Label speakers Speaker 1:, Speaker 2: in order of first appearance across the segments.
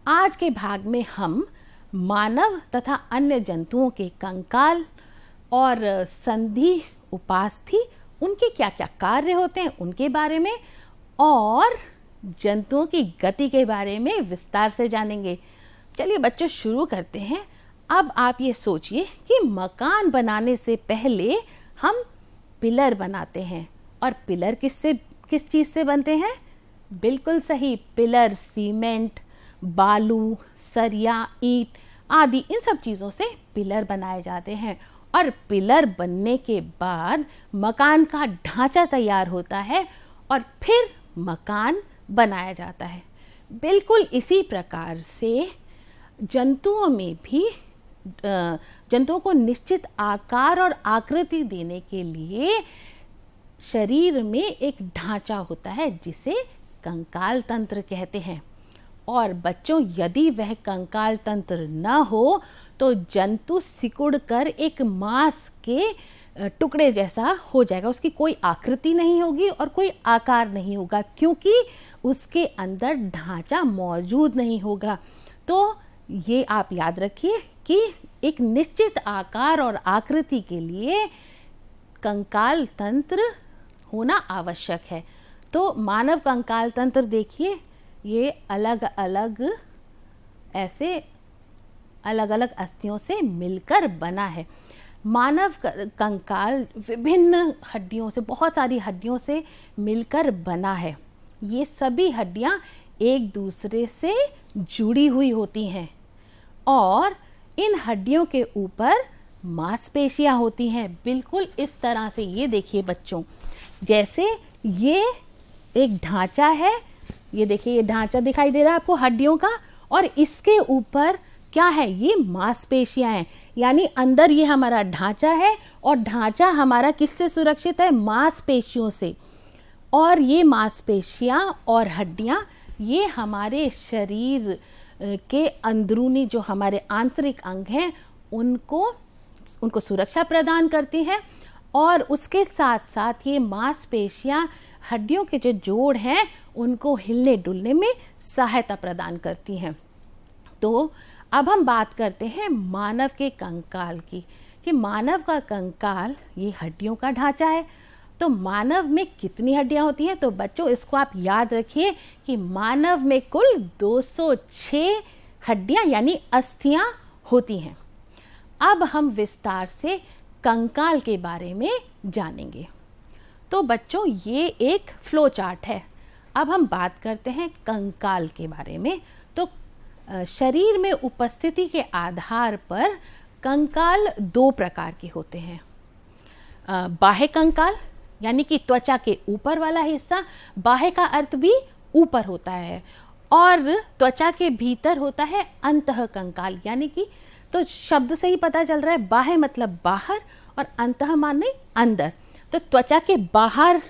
Speaker 1: आज के भाग में हम मानव तथा अन्य जंतुओं के कंकाल और संधि उपास्थि, उनके क्या क्या कार्य होते हैं उनके बारे में और जंतुओं की गति के बारे में विस्तार से जानेंगे। चलिए बच्चों शुरू करते हैं। अब आप ये सोचिए कि मकान बनाने से पहले हम पिलर बनाते हैं और पिलर किस चीज़ से बनते हैं? बिल्कुल सही, पिलर सीमेंट, बालू, सरिया, ईंट आदि इन सब चीज़ों से पिलर बनाए जाते हैं। और पिलर बनने के बाद मकान का ढांचा तैयार होता है और फिर मकान बनाया जाता है। बिल्कुल इसी प्रकार से जंतुओं में भी जंतुओं को निश्चित आकार और आकृति देने के लिए शरीर में एक ढांचा होता है जिसे कंकाल तंत्र कहते हैं। और बच्चों, यदि वह कंकाल तंत्र न हो तो जंतु सिकुड़ कर एक मांस के टुकड़े जैसा हो जाएगा। उसकी कोई आकृति नहीं होगी और कोई आकार नहीं होगा, क्योंकि उसके अंदर ढांचा मौजूद नहीं होगा। तो ये आप याद रखिए कि एक निश्चित आकार और आकृति के लिए कंकाल तंत्र होना आवश्यक है। तो मानव कंकाल तंत्र देखिए, ये अलग अलग अस्थियों से मिलकर बना है। मानव कंकाल विभिन्न हड्डियों से, बहुत सारी हड्डियों से मिलकर बना है। ये सभी हड्डियां एक दूसरे से जुड़ी हुई होती हैं और इन हड्डियों के ऊपर मांसपेशियां होती हैं। बिल्कुल इस तरह से, ये देखिए बच्चों, जैसे ये एक ढांचा है, ये देखिए ये ढांचा दिखाई दे रहा है आपको हड्डियों का, और इसके ऊपर क्या है? ये मांसपेशियां हैं। यानी अंदर ये हमारा ढांचा है और ढांचा हमारा किससे सुरक्षित है? मांसपेशियों से। और ये मांसपेशियां और हड्डियां ये हमारे शरीर के अंदरूनी जो हमारे आंतरिक अंग हैं उनको सुरक्षा प्रदान करती हैं। और उसके साथ साथ ये मांसपेशियां हड्डियों के जो जोड़ हैं उनको हिलने डुलने में सहायता प्रदान करती हैं। तो अब हम बात करते हैं मानव के कंकाल की, कि मानव का कंकाल ये हड्डियों का ढांचा है। तो मानव में कितनी हड्डियां होती हैं? तो बच्चों इसको आप याद रखिए कि मानव में कुल 206 हड्डियां यानी अस्थियां होती हैं। अब हम विस्तार से कंकाल के बारे में जानेंगे। तो बच्चों ये एक फ्लो चार्ट है। अब हम बात करते हैं कंकाल के बारे में। तो शरीर में उपस्थिति के आधार पर कंकाल दो प्रकार के होते हैं। बाह्य कंकाल यानी कि त्वचा के ऊपर वाला हिस्सा, बाह्य का अर्थ भी ऊपर होता है, और त्वचा के भीतर होता है अंतः कंकाल, यानी कि तो शब्द से ही पता चल रहा है बाह्य मतलब बाहर और अंतः माने अंदर। तो त्वचा के बाहर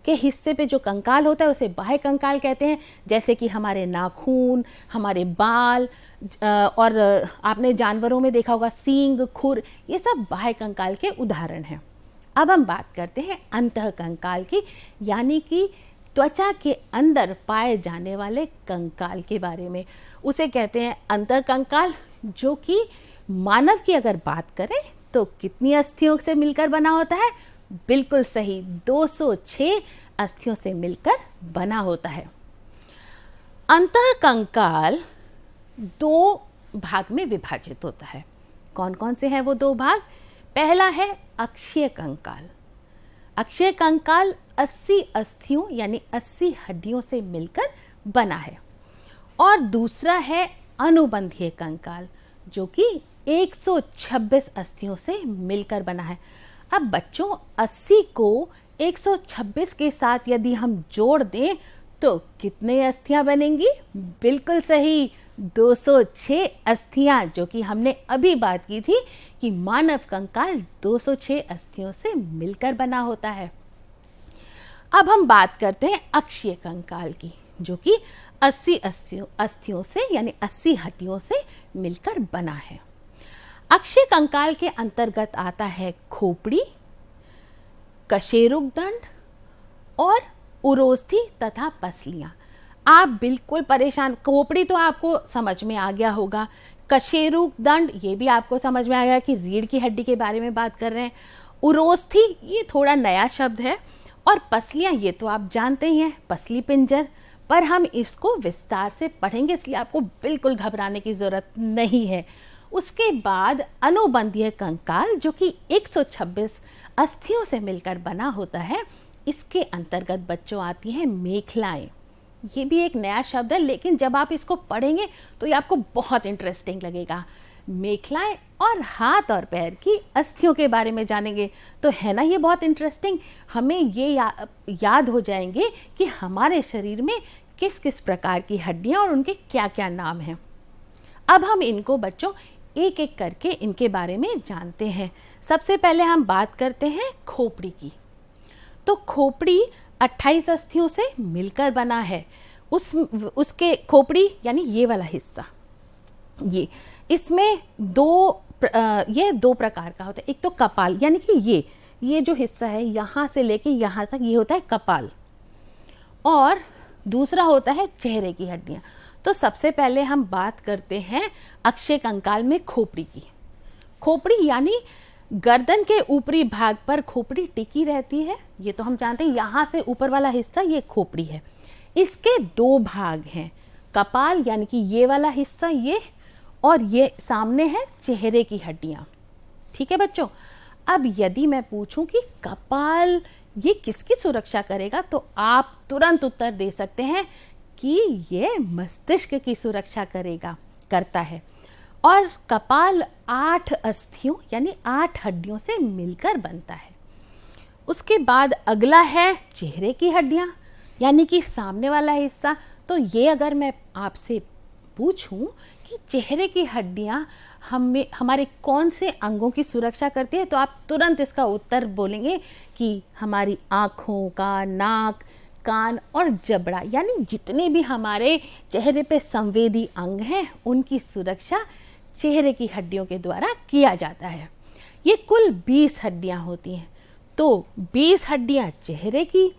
Speaker 1: के हिस्से पे जो कंकाल होता है उसे बाह्य कंकाल कहते हैं, जैसे कि हमारे नाखून, हमारे बाल, और आपने जानवरों में देखा होगा सींग, खुर, ये सब बाह्य कंकाल के उदाहरण हैं। अब हम बात करते हैं अंतः कंकाल की, यानी कि त्वचा के अंदर पाए जाने वाले कंकाल के बारे में। उसे कहते हैं अंतः कंकाल, जो कि मानव की अगर बात करें तो कितनी अस्थियों से मिलकर बना होता है? बिल्कुल सही, 206 अस्थियों से मिलकर बना होता है। अंतः कंकाल दो भाग में विभाजित होता है। कौन कौन से हैं वो दो भाग? पहला है अक्षीय कंकाल। अक्षीय कंकाल 80 अस्थियों यानी 80 हड्डियों से मिलकर बना है। और दूसरा है अनुबंधीय कंकाल, जो कि 126 अस्थियों से मिलकर बना है। अब बच्चों 80 को 126 के साथ यदि हम जोड़ दें तो कितने अस्थियां बनेंगी? बिल्कुल सही, 206 अस्थियां, जो कि हमने अभी बात की थी कि मानव कंकाल 206 अस्थियों से मिलकर बना होता है। अब हम बात करते हैं अक्षीय कंकाल की, जो कि 80 अस्थियों से यानी 80 हड्डियों से मिलकर बना है। अक्षीय कंकाल के अंतर्गत आता है खोपड़ी, कशेरुक दंड और उरोस्थि तथा पसलियां। आप बिल्कुल परेशान, खोपड़ी तो आपको समझ में आ गया होगा, कशेरुक दंड ये भी आपको समझ में आ गया कि रीढ़ की हड्डी के बारे में बात कर रहे हैं। उरोस्थी ये थोड़ा नया शब्द है, और पसलियाँ ये तो आप जानते ही हैं, पसली पिंजर, पर हम इसको विस्तार से पढ़ेंगे इसलिए आपको बिल्कुल घबराने की ज़रूरत नहीं है। उसके बाद अनुबंधीय कंकाल जो कि 126 अस्थियों से मिलकर बना होता है, इसके अंतर्गत बच्चों आती हैं मेखलाएं। ये भी एक नया शब्द है, लेकिन जब आप इसको पढ़ेंगे तो ये आपको बहुत इंटरेस्टिंग लगेगा। मेखलाएं और हाथ और पैर की अस्थियों के बारे में जानेंगे, तो है ना ये बहुत इंटरेस्टिंग। हमें ये याद हो जाएंगे कि हमारे शरीर में किस किस प्रकार की हड्डियां और उनके क्या क्या नाम हैं। अब हम इनको बच्चों एक एक करके इनके बारे में जानते हैं। सबसे पहले हम बात करते हैं खोपड़ी की। तो खोपड़ी 28 अस्थियों से मिलकर बना है। उसके खोपड़ी यानी ये वाला हिस्सा, ये इसमें दो प्रकार का होता है। एक तो कपाल, यानी कि ये जो हिस्सा है यहाँ से लेके यहाँ तक, ये होता है कपाल, और दूसरा होता है चेहरे की हड्डियाँ। तो सबसे पहले हम बात करते हैं अक्षय कंकाल में खोपड़ी की। खोपड़ी यानी गर्दन के ऊपरी भाग पर खोपड़ी टिकी रहती है, ये तो हम जानते हैं। यहाँ से ऊपर वाला हिस्सा ये खोपड़ी है। इसके दो भाग हैं, कपाल यानी कि ये वाला हिस्सा ये, और ये सामने है चेहरे की हड्डियाँ। ठीक है बच्चों। अब यदि मैं पूछूं कि कपाल ये किसकी सुरक्षा करेगा, तो आप तुरंत उत्तर दे सकते हैं कि ये मस्तिष्क की सुरक्षा करता है। और कपाल 8 अस्थियों यानी 8 हड्डियों से मिलकर बनता है। उसके बाद अगला है चेहरे की हड्डियां, यानी कि सामने वाला हिस्सा। तो ये अगर मैं आपसे पूछूं कि चेहरे की हड्डियां हमारे कौन से अंगों की सुरक्षा करती है, तो आप तुरंत इसका उत्तर बोलेंगे कि हमारी आँखों का, नाक, कान और जबड़ा, यानी जितने भी हमारे चेहरे पे संवेदी अंग हैं उनकी सुरक्षा चेहरे की हड्डियों के द्वारा किया जाता है। ये कुल 20 हड्डियां होती हैं। तो 20 हड्डियां चेहरे की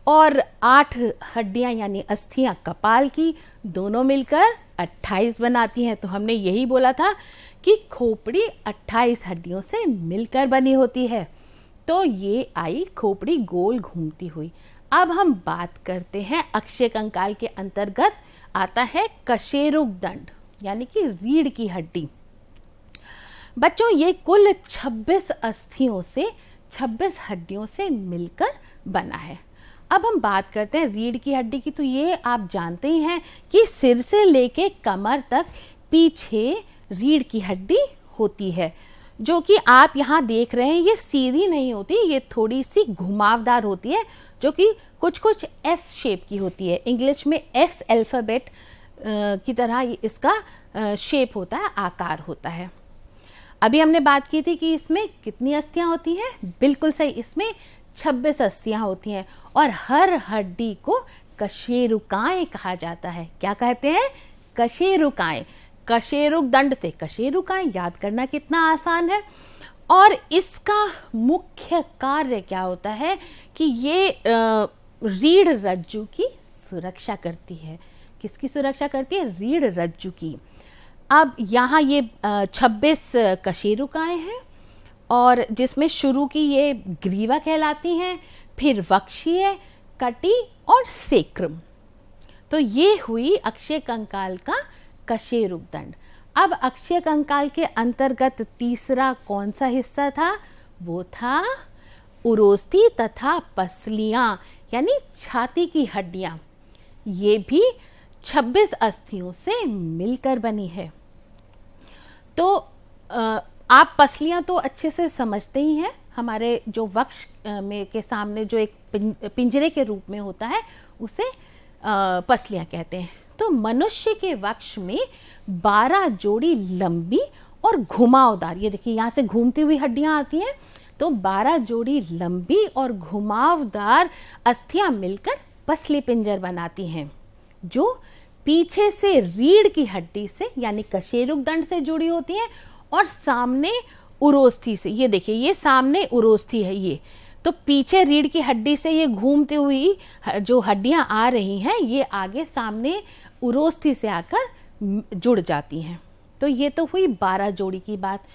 Speaker 1: और 8 हड्डियां यानी अस्थियां कपाल की, दोनों मिलकर 28 बनाती हैं। तो हमने यही बोला था कि खोपड़ी 28 हड्डियों से मिलकर बनी होती है। तो ये आई खोपड़ी गोल घूमती हुई। अब हम बात करते हैं अक्षय कंकाल के अंतर्गत आता है कशेरुक दंड, यानी कि रीढ़ की हड्डी। बच्चों ये कुल 26 अस्थियों से 26 हड्डियों से मिलकर बना है। अब हम बात करते हैं रीढ़ की हड्डी की। तो ये आप जानते ही हैं कि सिर से लेके कमर तक पीछे रीढ़ की हड्डी होती है, जो कि आप यहाँ देख रहे हैं। ये सीधी नहीं होती, ये थोड़ी सी घुमावदार होती है, जो कि कुछ एस शेप की होती है। इंग्लिश में एस अल्फाबेट की तरह इसका शेप होता है, आकार होता है। अभी हमने बात की थी कि इसमें कितनी अस्थियां होती हैं। बिल्कुल सही, इसमें 26 अस्थियां होती हैं, और हर हड्डी को कशेरुकाएं कहा जाता है। क्या कहते हैं? कशेरुकाएं। कशेरुक दंड से कशेरुकाएं याद करना कितना आसान है। और इसका मुख्य कार्य क्या होता है कि ये रीढ़ रज्जु की सुरक्षा करती है। किसकी सुरक्षा करती है? रीढ़ रज्जु की। अब यहाँ ये 26 कशेरुकाएं हैं, और जिसमें शुरू की ये ग्रीवा कहलाती हैं, फिर वक्षीय, कटी और सेक्रम। तो ये हुई अक्षय कंकाल का कशेरुक दंड। अब अक्षय कंकाल के अंतर्गत तीसरा कौन सा हिस्सा था? वो था उरोस्थी तथा पसलियां, यानी छाती की हड्डियां। ये भी 26 अस्थियों से मिलकर बनी है। तो आप पसलियां तो अच्छे से समझते ही हैं। हमारे जो वक्ष में के सामने जो एक पिंजरे के रूप में होता है, उसे पसलियां कहते हैं। तो मनुष्य के वक्ष में 12 जोड़ी लंबी और घुमावदार, ये देखिए यहाँ से घूमती हुई हड्डियां आती हैं। तो 12 जोड़ी लंबी और घुमावदार अस्थियां मिलकर पसली पिंजर बनाती हैं, जो पीछे से रीढ़ की हड्डी से यानी कशेरुक दंड से जुड़ी होती हैं, और सामने उरोस्थी से। ये देखिए, ये सामने उरोस्थी है, ये तो पीछे रीढ़ की हड्डी से ये घूमती हुई जो हड्डियां आ रही हैं, ये आगे सामने उरोस्थि से आकर जुड़ जाती हैं। तो ये तो हुई 12 जोड़ी की बात।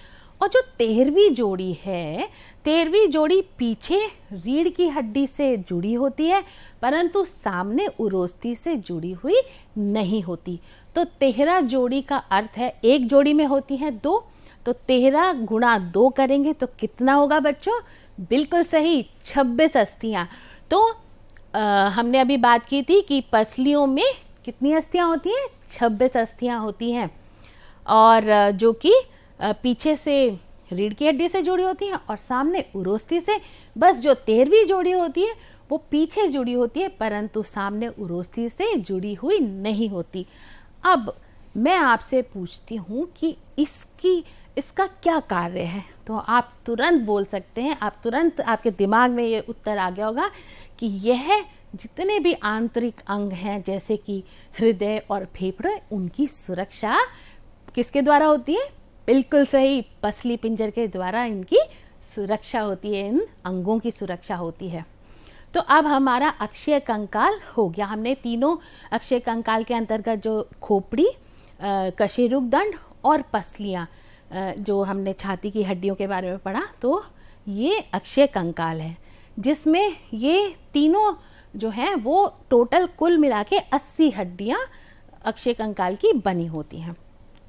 Speaker 1: और जो 13वीं जोड़ी है, 13वीं जोड़ी पीछे रीढ़ की हड्डी से जुड़ी होती है, परंतु सामने उरोस्थि से जुड़ी हुई नहीं होती। तो 13 जोड़ी का अर्थ है, एक जोड़ी में होती है 2, तो 13 गुणा 2 करेंगे तो कितना होगा बच्चों? बिल्कुल सही, 26 अस्थियां। तो हमने अभी बात की थी कि पसलियों में कितनी अस्थियां होती हैं? 26 अस्थियां होती हैं, और जो कि पीछे से रीढ़ की हड्डी से जुड़ी होती हैं और सामने उरोस्थि से। बस जो 13वीं जोड़ी होती है वो पीछे जुड़ी होती है, परंतु सामने उरोस्थि से जुड़ी हुई नहीं होती। अब मैं आपसे पूछती हूँ कि इसका क्या कार्य है? तो आप तुरंत बोल सकते हैं, आप तुरंत, आपके दिमाग में ये उत्तर आ गया होगा कि यह जितने भी आंतरिक अंग हैं, जैसे कि हृदय और फेफड़े, उनकी सुरक्षा किसके द्वारा होती है? बिल्कुल सही, पसली पिंजर के द्वारा इनकी सुरक्षा होती है, इन अंगों की सुरक्षा होती है। तो अब हमारा अक्षीय कंकाल हो गया। हमने तीनों अक्षीय कंकाल के अंतर्गत जो खोपड़ी, कशेरुक दंड और पसलियाँ, जो हमने छाती की हड्डियों के बारे में पढ़ा, तो ये अक्षीय कंकाल है, जिसमें ये तीनों जो हैं वो टोटल कुल मिला के 80 हड्डियाँ अक्षीय कंकाल की बनी होती हैं।